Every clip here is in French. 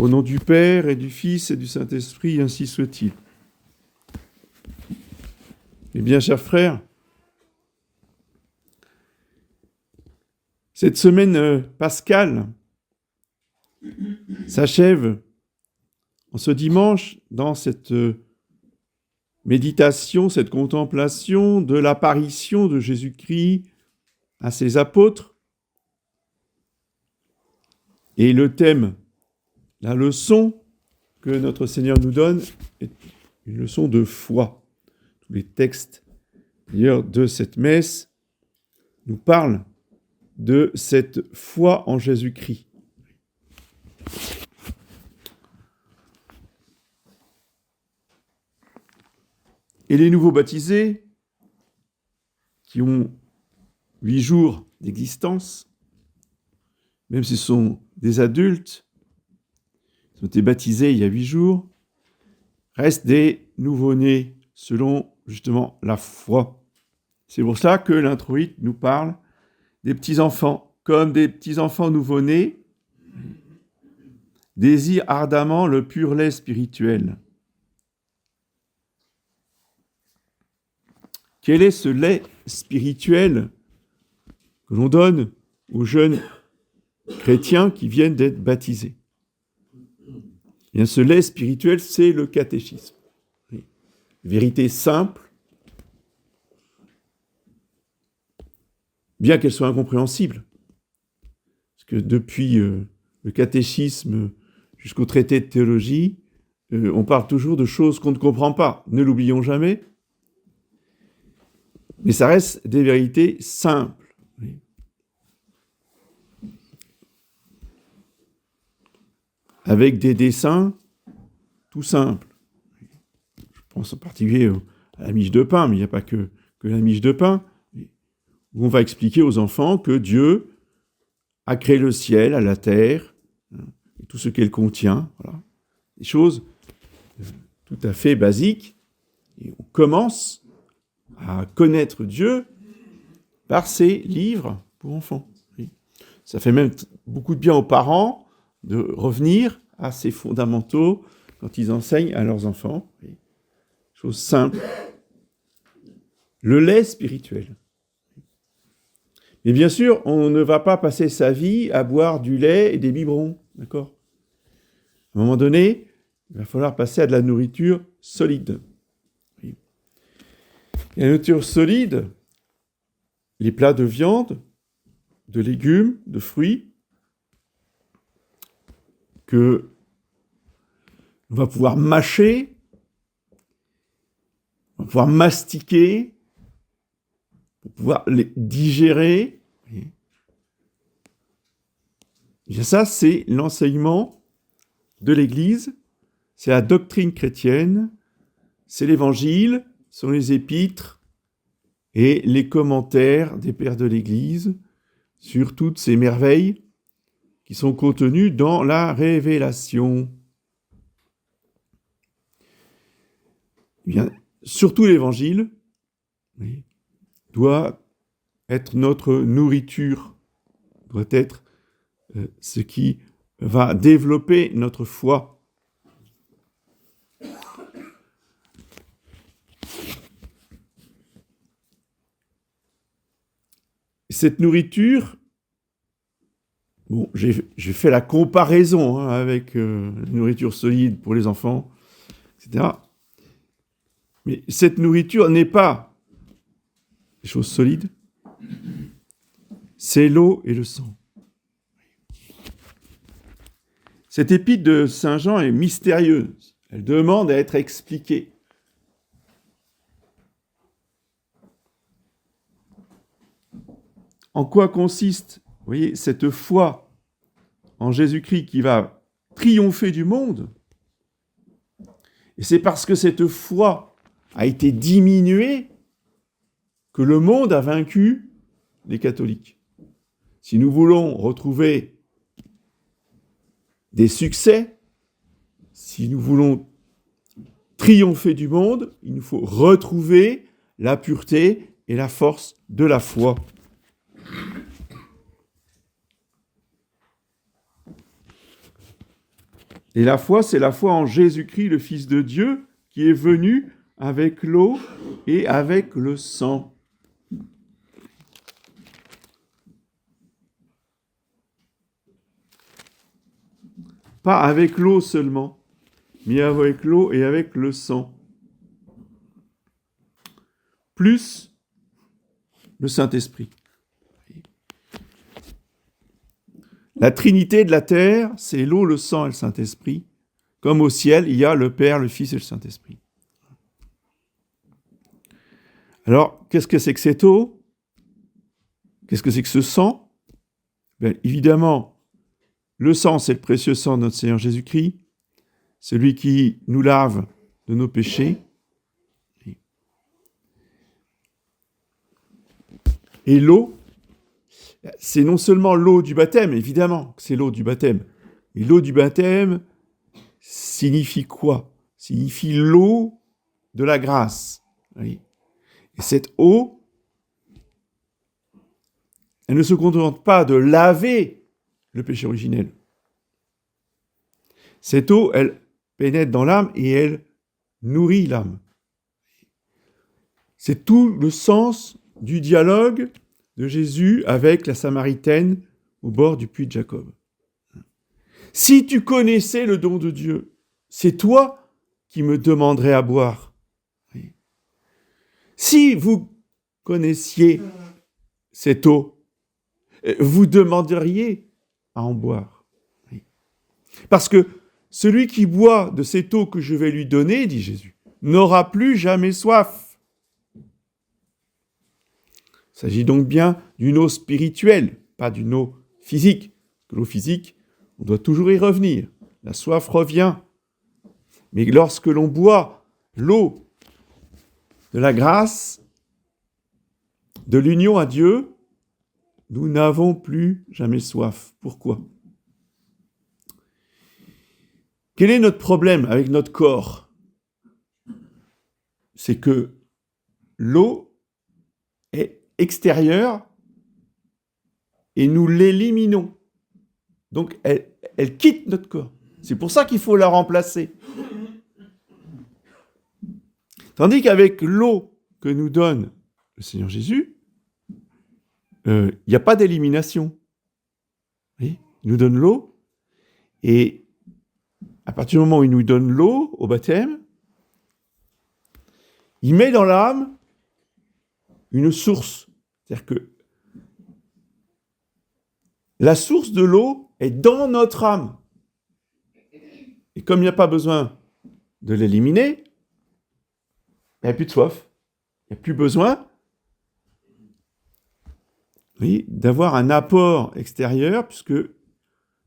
Au nom du Père et du Fils et du Saint-Esprit, ainsi soit-il. Eh bien, chers frères, cette semaine pascale s'achève en ce dimanche dans cette méditation, cette contemplation de l'apparition de Jésus-Christ à ses apôtres. Et le thème, la leçon que notre Seigneur nous donne est une leçon de foi. Tous les textes, d'ailleurs, de cette messe nous parlent de cette foi en Jésus-Christ. Et les nouveaux baptisés, qui ont 8 jours d'existence, même si ce sont des adultes, ils ont été baptisés il y a 8 jours, restent des nouveau-nés selon justement la foi. C'est pour ça que l'introïte nous parle des petits-enfants, comme des petits-enfants nouveau-nés, désirent ardemment le pur lait spirituel. Quel est ce lait spirituel que l'on donne aux jeunes chrétiens qui viennent d'être baptisés? Eh bien, ce lait spirituel, c'est le catéchisme. Vérité simple, bien qu'elle soit incompréhensible. Parce que depuis le catéchisme jusqu'au traité de théologie, on parle toujours de choses qu'on ne comprend pas. Ne l'oublions jamais. Mais ça reste des vérités simples. Oui. Avec des dessins tout simples. Je pense en particulier à la miche de pain, mais il n'y a pas que la miche de pain, où on va expliquer aux enfants que Dieu a créé le ciel, la terre, et tout ce qu'elle contient. Voilà. Des choses tout à fait basiques. Et on commence à connaître Dieu par ces livres pour enfants. Ça fait même beaucoup de bien aux parents de revenir à ces fondamentaux quand ils enseignent à leurs enfants. Chose simple. Le lait spirituel. Mais bien sûr, on ne va pas passer sa vie à boire du lait et des biberons, d'accord ? À un moment donné, il va falloir passer à de la nourriture solide. Et la nourriture solide, les plats de viande, de légumes, de fruits, que on va pouvoir mâcher, on va pouvoir mastiquer, pour pouvoir les digérer. Et bien ça, c'est l'enseignement de l'Église, c'est la doctrine chrétienne, c'est l'Évangile, sont les épîtres et les commentaires des pères de l'Église sur toutes ces merveilles qui sont contenues dans la révélation. Eh bien, surtout l'Évangile doit être notre nourriture, doit être ce qui va développer notre foi. Cette nourriture, bon, j'ai fait la comparaison avec la nourriture solide pour les enfants, etc. Mais cette nourriture n'est pas des choses solides, c'est l'eau et le sang. Cette épître de Saint Jean est mystérieuse, elle demande à être expliquée. En quoi consiste, vous voyez, cette foi en Jésus-Christ qui va triompher du monde? Et c'est parce que cette foi a été diminuée que le monde a vaincu les catholiques. Si nous voulons retrouver des succès, si nous voulons triompher du monde, il nous faut retrouver la pureté et la force de la foi. Et la foi, c'est la foi en Jésus-Christ, le Fils de Dieu, qui est venu avec l'eau et avec le sang. Pas avec l'eau seulement, mais avec l'eau et avec le sang. Plus le Saint-Esprit. La Trinité de la terre, c'est l'eau, le sang et le Saint-Esprit. Comme au ciel, il y a le Père, le Fils et le Saint-Esprit. Alors, qu'est-ce que c'est que cette eau? Qu'est-ce que c'est que ce sang? Bien, évidemment, le sang, c'est le précieux sang de notre Seigneur Jésus-Christ, celui qui nous lave de nos péchés. Et l'eau, c'est non seulement l'eau du baptême, évidemment, c'est l'eau du baptême, mais l'eau du baptême signifie quoi? Signifie l'eau de la grâce. Oui. Et cette eau, elle ne se contente pas de laver le péché originel. Cette eau, elle pénètre dans l'âme et elle nourrit l'âme. C'est tout le sens du dialogue de Jésus avec la Samaritaine au bord du puits de Jacob. Si tu connaissais le don de Dieu, c'est toi qui me demanderais à boire. Si vous connaissiez cette eau, vous demanderiez à en boire. Parce que celui qui boit de cette eau que je vais lui donner, dit Jésus, n'aura plus jamais soif. Il s'agit donc bien d'une eau spirituelle, pas d'une eau physique. Parce que l'eau physique, on doit toujours y revenir. La soif revient. Mais lorsque l'on boit l'eau de la grâce, de l'union à Dieu, nous n'avons plus jamais soif. Pourquoi? Quel est notre problème avec notre corps? C'est que l'eau est extérieure et nous l'éliminons. Donc, elle quitte notre corps. C'est pour ça qu'il faut la remplacer. Tandis qu'avec l'eau que nous donne le Seigneur Jésus, il n'y a pas d'élimination. Oui, il nous donne l'eau, et à partir du moment où il nous donne l'eau au baptême, il met dans l'âme une source. C'est-à-dire que la source de l'eau est dans notre âme. Et comme il n'y a pas besoin de l'éliminer, il n'y a plus de soif. Il n'y a plus besoin, oui, d'avoir un apport extérieur, puisque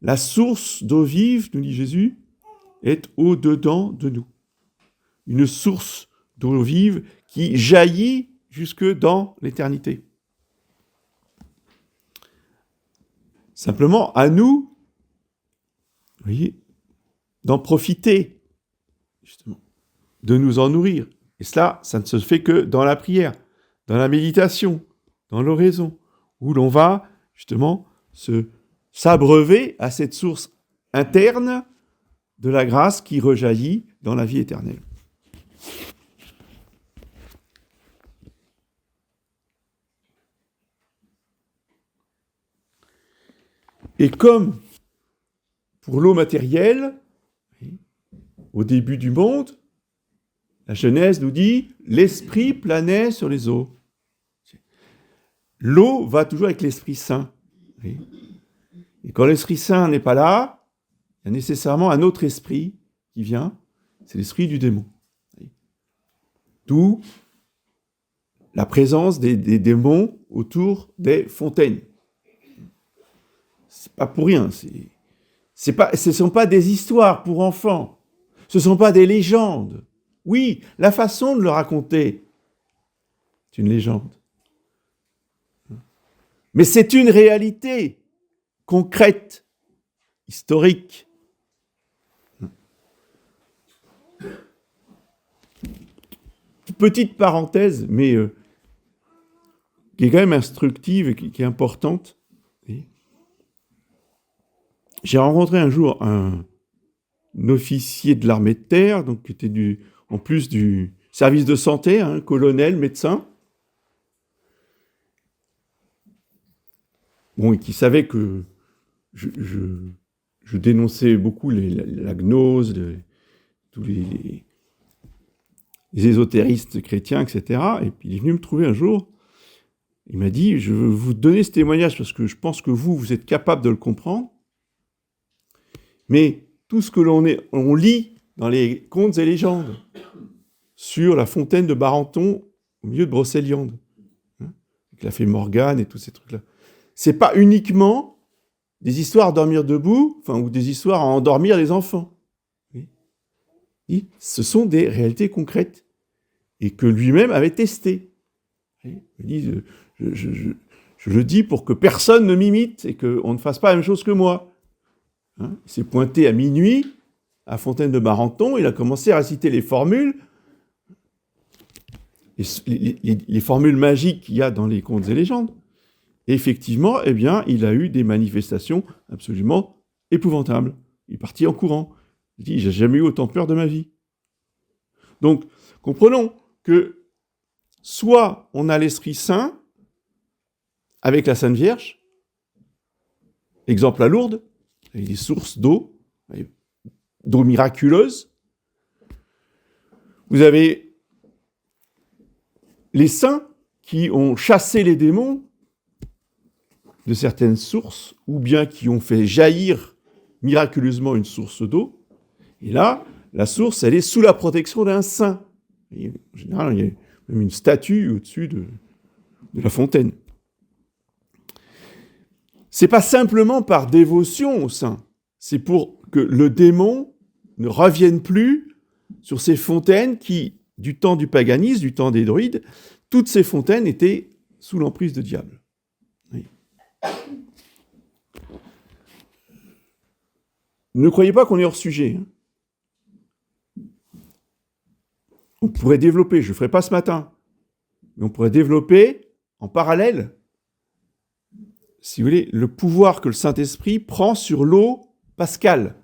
la source d'eau vive, nous dit Jésus, est au-dedans de nous. Une source d'eau vive qui jaillit jusque dans l'éternité. Simplement, à nous, vous voyez, d'en profiter, justement, de nous en nourrir. Et cela, ça ne se fait que dans la prière, dans la méditation, dans l'oraison, où l'on va, justement, s'abreuver à cette source interne de la grâce qui rejaillit dans la vie éternelle. Et comme pour l'eau matérielle, au début du monde, la Genèse nous dit « l'Esprit planait sur les eaux ». L'eau va toujours avec l'Esprit Saint. Et quand l'Esprit Saint n'est pas là, il y a nécessairement un autre esprit qui vient, c'est l'esprit du démon. D'où la présence des démons autour des fontaines. C'est pas pour rien. Ce ne sont pas des histoires pour enfants. Ce ne sont pas des légendes. Oui, la façon de le raconter, c'est une légende. Mais c'est une réalité concrète, historique. Petite parenthèse, mais qui est quand même instructive et qui est importante. J'ai rencontré un jour un officier de l'armée de terre, donc qui était en plus du service de santé, colonel, médecin. Bon, et qui savait que je dénonçais beaucoup la gnose, tous les ésotéristes chrétiens, etc. Et puis il est venu me trouver un jour. Il m'a dit, je veux vous donner ce témoignage parce que je pense que vous êtes capable de le comprendre. Mais tout ce que on lit dans les contes et légendes sur la fontaine de Barenton au milieu de Brocéliande, avec la fée Morgane et tous ces trucs-là, c'est pas uniquement des histoires à dormir debout, ou des histoires à endormir les enfants. Ce sont des réalités concrètes et que lui-même avait testées. Il dit, je le dis pour que personne ne m'imite et qu'on ne fasse pas la même chose que moi. Il s'est pointé à minuit à Fontaine de Barenton, il a commencé à réciter les formules, les formules magiques qu'il y a dans les contes et légendes. Et effectivement, il a eu des manifestations absolument épouvantables. Il est parti en courant. Il dit, j'ai jamais eu autant peur de ma vie. Donc, comprenons que soit on a l'Esprit Saint avec la Sainte Vierge, exemple à Lourdes, avec des sources d'eau miraculeuse. Vous avez les saints qui ont chassé les démons de certaines sources, ou bien qui ont fait jaillir miraculeusement une source d'eau. Et là, la source, elle est sous la protection d'un saint. Et en général, il y a même une statue au-dessus de la fontaine. C'est pas simplement par dévotion au saint, c'est pour que le démon ne revienne plus sur ces fontaines qui, du temps du paganisme, du temps des druides, toutes ces fontaines étaient sous l'emprise de diable. Oui. Ne croyez pas qu'on est hors sujet. On pourrait développer, je ne le ferai pas ce matin, mais on pourrait développer en parallèle, si vous voulez, le pouvoir que le Saint-Esprit prend sur l'eau pascale.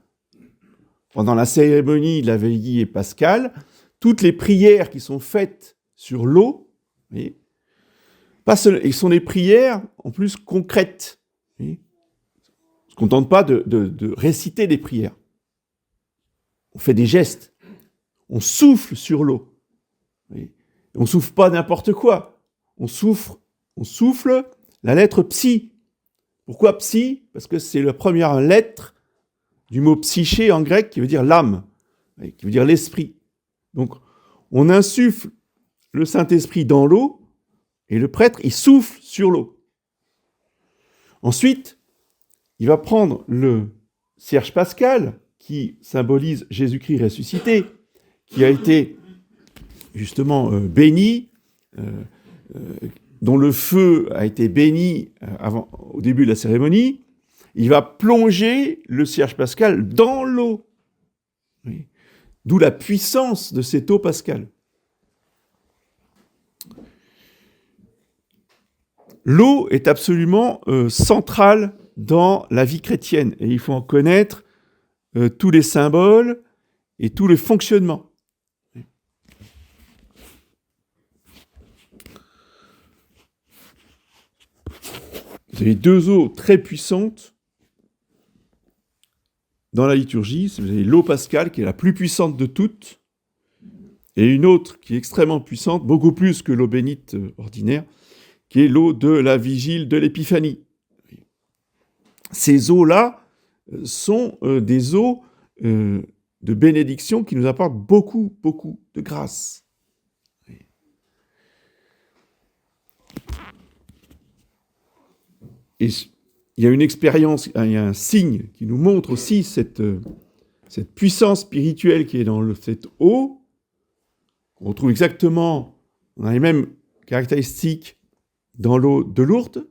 Pendant la cérémonie de la veillée pascale, toutes les prières qui sont faites sur l'eau, vous voyez, et sont des prières en plus concrètes. Vous voyez, on ne se contente pas de réciter des prières. On fait des gestes. On souffle sur l'eau. Vous voyez, on ne souffle pas n'importe quoi. On souffle la lettre psi. Pourquoi psi ? Parce que c'est la première lettre du mot psyché en grec qui veut dire l'âme, qui veut dire l'esprit. Donc, on insuffle le Saint-Esprit dans l'eau et le prêtre, il souffle sur l'eau. Ensuite, il va prendre le cierge pascal qui symbolise Jésus-Christ ressuscité, qui a été justement béni, dont le feu a été béni au début de la cérémonie. Il va plonger le cierge pascal dans l'eau. Oui. D'où la puissance de cette eau pascale. L'eau est absolument centrale dans la vie chrétienne et il faut en connaître tous les symboles et tous les fonctionnements. Vous avez deux eaux très puissantes dans la liturgie. Vous avez l'eau pascale qui est la plus puissante de toutes et une autre qui est extrêmement puissante, beaucoup plus que l'eau bénite ordinaire, qui est l'eau de la vigile de l'Épiphanie. Ces eaux-là sont des eaux de bénédiction qui nous apportent beaucoup, beaucoup de grâce. Et il y a une expérience, il y a un signe qui nous montre aussi cette puissance spirituelle qui est dans cette eau. On retrouve exactement, on a les mêmes caractéristiques dans l'eau de Lourdes,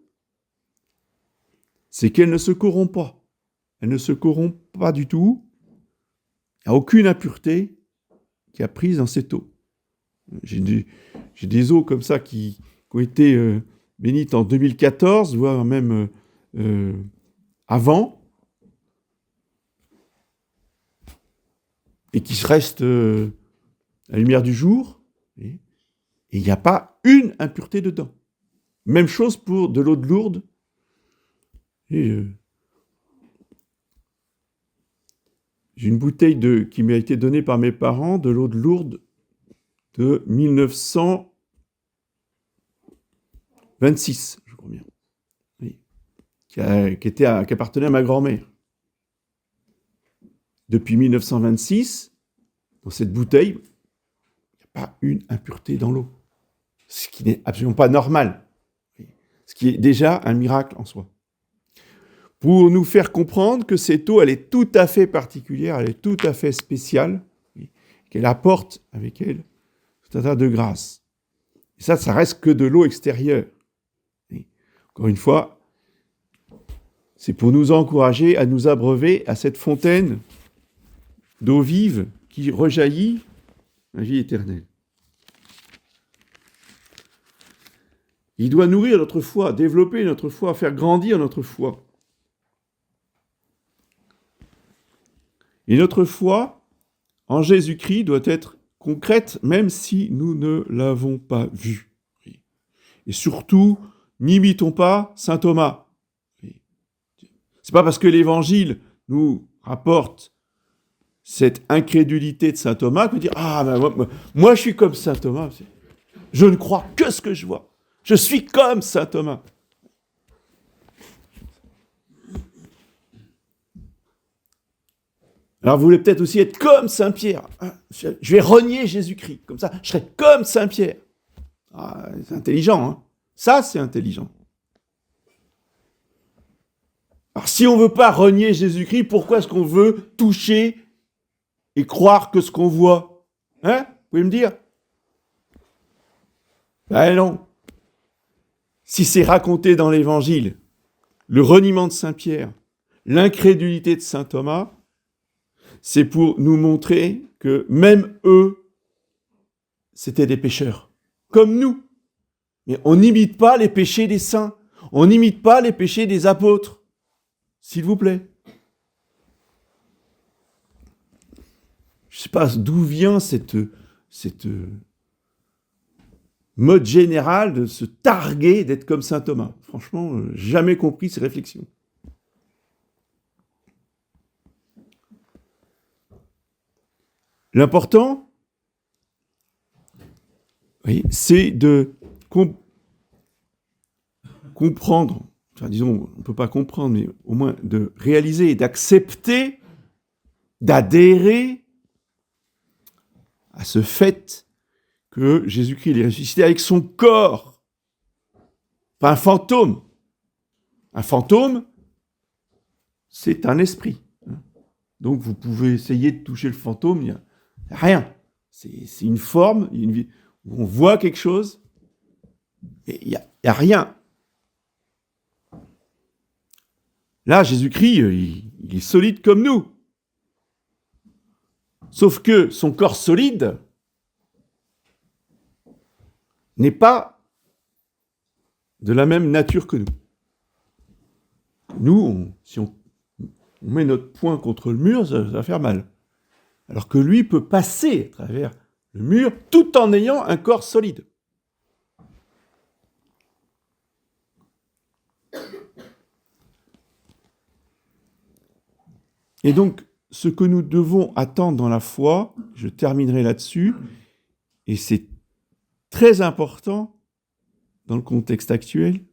c'est qu'elle ne se corrompt pas. Elle ne se corrompt pas du tout. Il n'y a aucune impureté qui a prise dans cette eau. J'ai des eaux comme ça qui ont été bénites en 2014, voire même avant. et qui reste à la lumière du jour, et il n'y a pas une impureté dedans. Même chose pour de l'eau de Lourdes. Et, j'ai une bouteille qui m'a été donnée par mes parents, de l'eau de Lourdes de 1926, je crois bien. Oui. Qui appartenait à ma grand-mère. Depuis 1926, dans cette bouteille, il n'y a pas une impureté dans l'eau. Ce qui n'est absolument pas normal. Ce qui est déjà un miracle en soi. Pour nous faire comprendre que cette eau, elle est tout à fait particulière, elle est tout à fait spéciale, qu'elle apporte avec elle tout un tas de grâces. Et ça reste que de l'eau extérieure. Et encore une fois, c'est pour nous encourager à nous abreuver à cette fontaine d'eau vive qui rejaillit la vie éternelle. Il doit nourrir notre foi, développer notre foi, faire grandir notre foi. Et notre foi en Jésus-Christ doit être concrète, même si nous ne l'avons pas vue. Et surtout, n'imitons pas saint Thomas. C'est pas parce que l'Évangile nous rapporte cette incrédulité de saint Thomas que dire moi je suis comme saint Thomas. Je ne crois que ce que je vois. Je suis comme saint Thomas. Alors vous voulez peut-être aussi être comme saint Pierre. Je vais renier Jésus-Christ. Comme ça, je serai comme saint Pierre. C'est intelligent, hein. Ça, c'est intelligent. Alors si on ne veut pas renier Jésus-Christ, pourquoi est-ce qu'on veut toucher et croire que ce qu'on voit? Hein? Vous pouvez me dire? Ben non. Si c'est raconté dans l'Évangile, le reniement de saint Pierre, l'incrédulité de saint Thomas, c'est pour nous montrer que même eux, c'était des pécheurs, comme nous. Mais on n'imite pas les péchés des saints, on n'imite pas les péchés des apôtres, s'il vous plaît. Je ne sais pas d'où vient cette mode générale de se targuer d'être comme saint Thomas. Franchement, jamais compris ces réflexions. L'important, c'est de comprendre, enfin disons, on ne peut pas comprendre, mais au moins de réaliser, d'accepter, d'adhérer à ce fait que Jésus-Christ est ressuscité avec son corps, pas un fantôme. Un fantôme, c'est un esprit. Donc vous pouvez essayer de toucher le fantôme, il n'y a rien. C'est une forme, où on voit quelque chose, et il n'y a rien. Là, Jésus-Christ, il est solide comme nous. Sauf que son corps solide n'est pas de la même nature que nous. Nous, si on met notre poing contre le mur, ça va faire mal. Alors que lui peut passer à travers le mur tout en ayant un corps solide. Et donc, ce que nous devons attendre dans la foi, je terminerai là-dessus, et c'est très important dans le contexte actuel,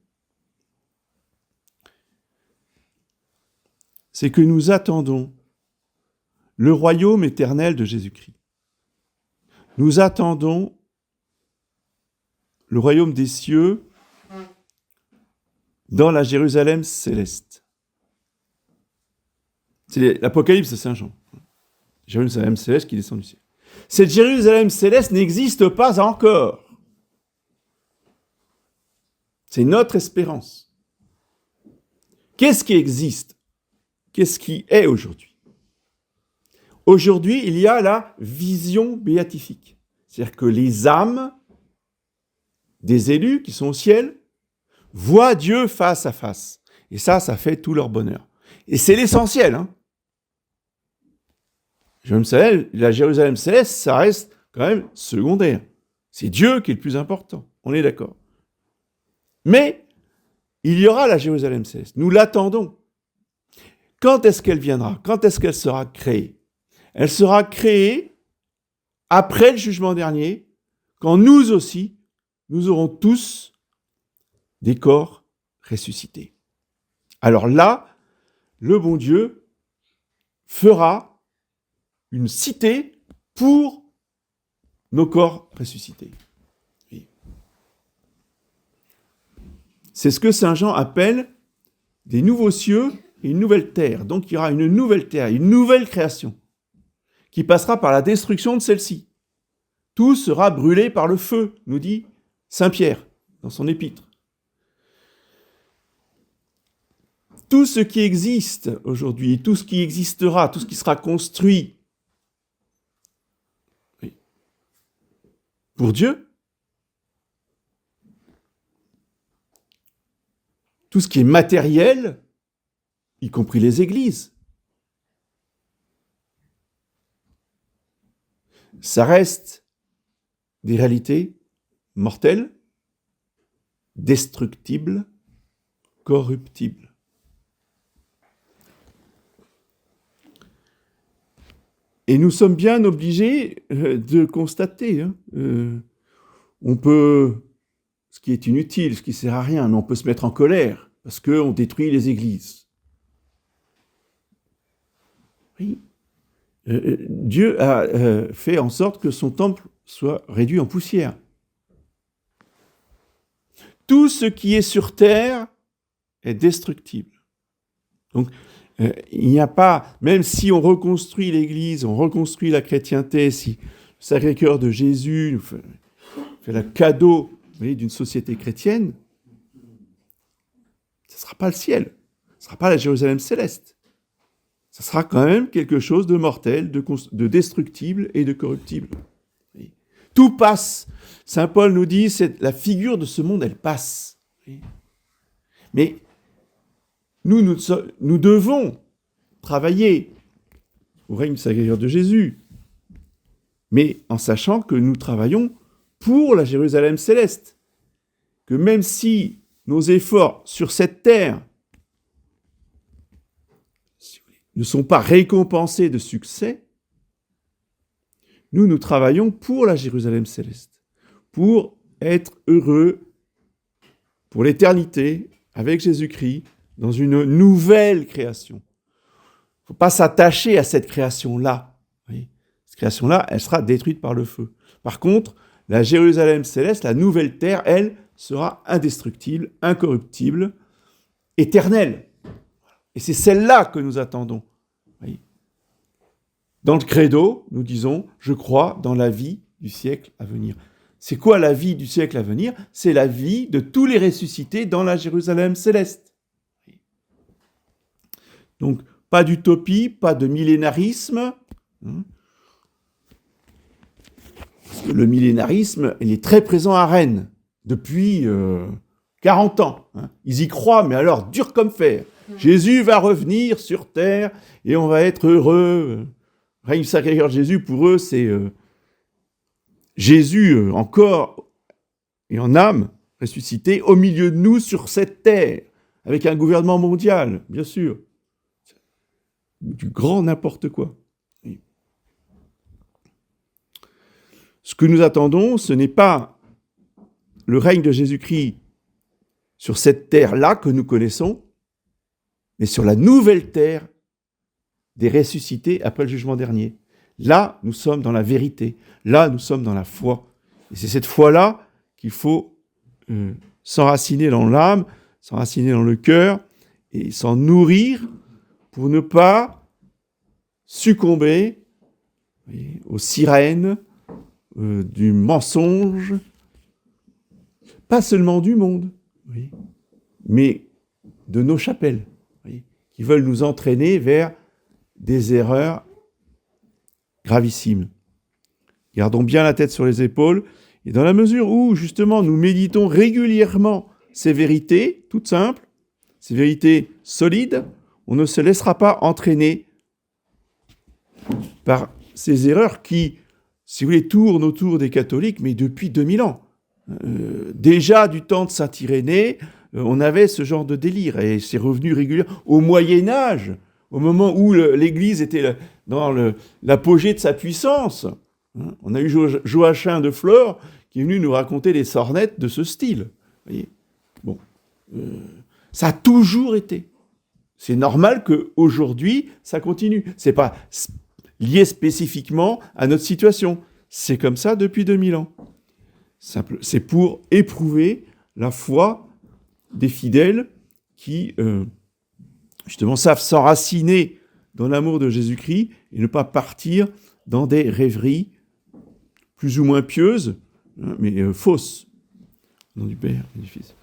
c'est que nous attendons le royaume éternel de Jésus-Christ. Nous attendons le royaume des cieux dans la Jérusalem céleste. C'est l'Apocalypse de Saint Jean. Jérusalem céleste qui descend du ciel. Cette Jérusalem céleste n'existe pas encore. C'est notre espérance. Qu'est-ce qui existe? Qu'est-ce qui est aujourd'hui? Aujourd'hui, il y a la vision béatifique. C'est-à-dire que les âmes des élus qui sont au ciel voient Dieu face à face. Et ça fait tout leur bonheur. Et c'est l'essentiel. La Jérusalem céleste, ça reste quand même secondaire. C'est Dieu qui est le plus important, on est d'accord. Mais il y aura la Jérusalem céleste, nous l'attendons. Quand est-ce qu'elle viendra? Quand est-ce qu'elle sera créée? Elle sera créée après le jugement dernier, quand nous aussi, nous aurons tous des corps ressuscités. Alors là, le bon Dieu fera une cité pour nos corps ressuscités. Oui. C'est ce que Saint Jean appelle des nouveaux cieux et une nouvelle terre. Donc il y aura une nouvelle terre, une nouvelle création qui passera par la destruction de celle-ci. Tout sera brûlé par le feu, nous dit Saint Pierre dans son épître. Tout ce qui existe aujourd'hui, tout ce qui existera, tout ce qui sera construit pour Dieu, tout ce qui est matériel, y compris les églises, ça reste des réalités mortelles, destructibles, corruptibles. Et nous sommes bien obligés de constater, on peut, ce qui est inutile, ce qui ne sert à rien, mais on peut se mettre en colère parce qu'on détruit les églises. Oui. Dieu a fait en sorte que son temple soit réduit en poussière. Tout ce qui est sur terre est destructible. Donc, il n'y a pas, même si on reconstruit l'Église, on reconstruit la chrétienté, si le Sacré-Cœur de Jésus nous fait le cadeau, vous voyez, d'une société chrétienne, ce ne sera pas le ciel, ce ne sera pas la Jérusalem céleste. Ça sera quand même quelque chose de mortel, de destructible et de corruptible. Tout passe. Saint Paul nous dit, c'est la figure de ce monde, elle passe. Mais nous devons travailler au règne du Sacré-Cœur de Jésus, mais en sachant que nous travaillons pour la Jérusalem céleste. Que même si nos efforts sur cette terre ne sont pas récompensés de succès, nous travaillons pour la Jérusalem céleste, pour être heureux pour l'éternité avec Jésus-Christ dans une nouvelle création. Il ne faut pas s'attacher à cette création-là. Oui. Cette création-là, elle sera détruite par le feu. Par contre, la Jérusalem céleste, la nouvelle terre, elle, sera indestructible, incorruptible, éternelle. Et c'est celle-là que nous attendons. Oui. Dans le credo, nous disons « Je crois dans la vie du siècle à venir ». C'est quoi la vie du siècle à venir? C'est la vie de tous les ressuscités dans la Jérusalem céleste. Donc, pas d'utopie, pas de millénarisme. Parce que le millénarisme, il est très présent à Rennes depuis 40 ans. Ils y croient, mais alors dur comme fer. Jésus va revenir sur terre et on va être heureux. Règne du Sacré-Cœur de Jésus, pour eux, c'est Jésus en corps et en âme ressuscité au milieu de nous sur cette terre, avec un gouvernement mondial, bien sûr. Du grand n'importe quoi. Oui. Ce que nous attendons, ce n'est pas le règne de Jésus-Christ sur cette terre-là que nous connaissons, mais sur la nouvelle terre des ressuscités après le jugement dernier. Là, nous sommes dans la vérité. Là, nous sommes dans la foi. Et c'est cette foi-là qu'il faut s'enraciner dans l'âme, s'enraciner dans le cœur et s'en nourrir pour ne pas succomber aux sirènes du mensonge, pas seulement du monde, mais de nos chapelles, qui veulent nous entraîner vers des erreurs gravissimes. Gardons bien la tête sur les épaules, et dans la mesure où, justement, nous méditons régulièrement ces vérités, toutes simples, ces vérités solides, on ne se laissera pas entraîner par ces erreurs qui, si vous voulez, tournent autour des catholiques, mais depuis 2000 ans. Déjà du temps de Saint-Irénée, on avait ce genre de délire, et c'est revenu régulièrement. Au Moyen-Âge, au moment où l'Église était dans l'apogée de sa puissance, on a eu Joachim de Flore qui est venu nous raconter des sornettes de ce style. Vous voyez, bon, ça a toujours été. C'est normal qu'aujourd'hui, ça continue. C'est pas lié spécifiquement à notre situation. C'est comme ça depuis 2000 ans. C'est pour éprouver la foi des fidèles qui, justement, savent s'enraciner dans l'amour de Jésus-Christ et ne pas partir dans des rêveries plus ou moins pieuses, mais fausses. Au nom du Père et du Fils.